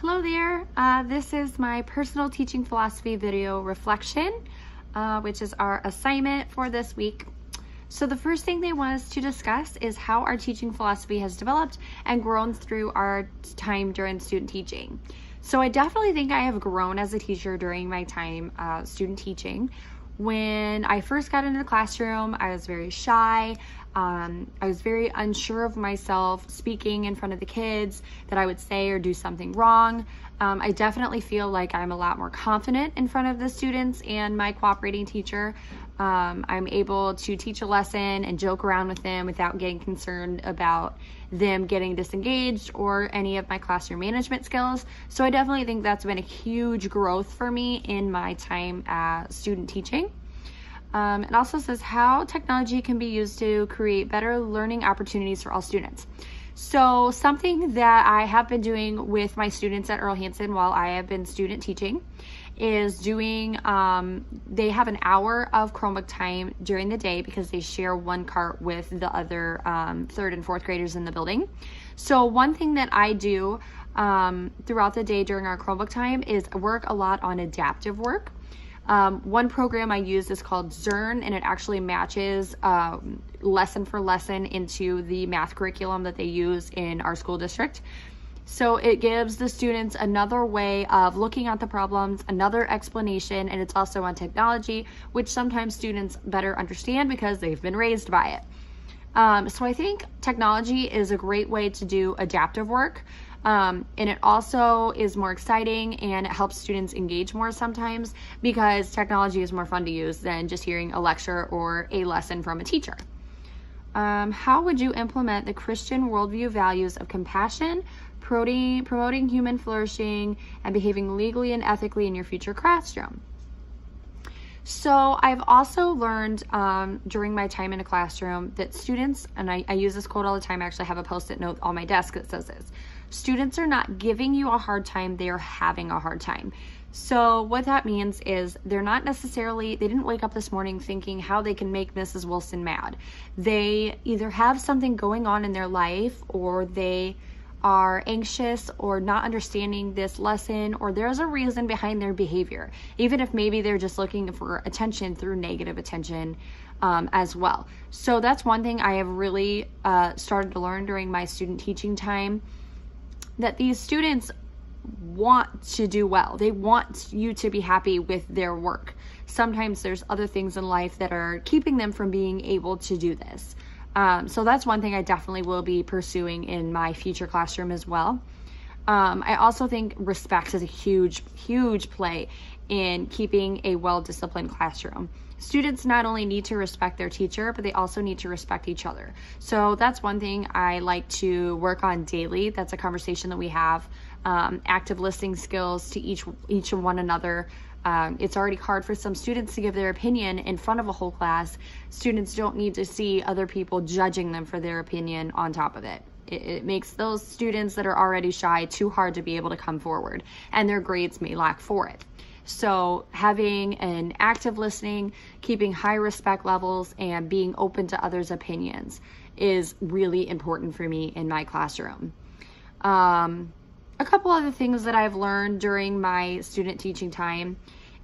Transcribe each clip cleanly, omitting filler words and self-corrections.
Hello there, this is my personal teaching philosophy video reflection, which is our assignment for this week. So the first thing they want us to discuss is how our teaching philosophy has developed and grown through our time during student teaching. So I definitely think I have grown as a teacher during my time student teaching. When I first got into the classroom, I was very shy. I was very unsure of myself speaking in front of the kids, that I would say or do something wrong. I definitely feel like I'm a lot more confident in front of the students and my cooperating teacher. I'm able to teach a lesson and joke around with them without getting concerned about them getting disengaged or any of my classroom management skills. So I definitely think that's been a huge growth for me in my time as student teaching. It also says how technology can be used to create better learning opportunities for all students. So something that I have been doing with my students at Earl Hansen while I have been student teaching is doing, they have an hour of Chromebook time during the day because they share one cart with the other third and fourth graders in the building. So one thing that I do throughout the day during our Chromebook time is work a lot on adaptive work. One program I use is called Zern, and it actually matches lesson for lesson into the math curriculum that they use in our school district. So it gives the students another way of looking at the problems, another explanation, and it's also on technology, which sometimes students better understand because they've been raised by it. So I think technology is a great way to do adaptive work. And it also is more exciting and it helps students engage more sometimes because technology is more fun to use than just hearing a lecture or a lesson from a teacher. How would you implement the Christian worldview values of compassion, promoting human flourishing, and behaving legally and ethically in your future classroom? So I've also learned during my time in a classroom that students, and I use this quote all the time, I actually have a post-it note on my desk that says this: students are not giving you a hard time, they are having a hard time. So what that means is they didn't wake up this morning thinking how they can make Mrs. Wilson mad. They either have something going on in their life, or they are anxious or not understanding this lesson, or there's a reason behind their behavior, even if maybe they're just looking for attention through negative attention as well. So that's one thing I have really started to learn during my student teaching time, that these students want to do well. They want you to be happy with their work. Sometimes there's other things in life that are keeping them from being able to do this. So that's one thing I definitely will be pursuing in my future classroom as well. I also think respect is a huge play in keeping a well-disciplined classroom. Students not only need to respect their teacher, but they also need to respect each other. So that's one thing I like to work on daily. That's a conversation that we have. Active listening skills to each of one another. It's already hard for some students to give their opinion in front of a whole class. Students don't need to see other people judging them for their opinion on top of it. It makes those students that are already shy too hard to be able to come forward, and their grades may lack for it. So having an active listening, keeping high respect levels, and being open to others' opinions is really important for me in my classroom. A couple other things that I've learned during my student teaching time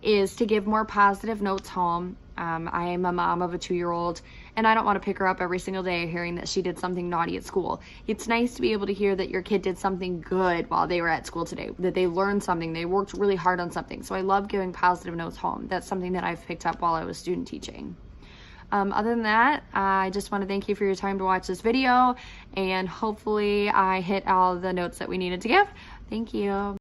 is to give more positive notes home. I am a mom of a 2-year-old, and I don't want to pick her up every single day hearing that she did something naughty at school. It's nice to be able to hear that your kid did something good while they were at school today, that they learned something, they worked really hard on something. So I love giving positive notes home. That's something that I've picked up while I was student teaching. Other than that, I just want to thank you for your time to watch this video, and hopefully I hit all the notes that we needed to give. Thank you.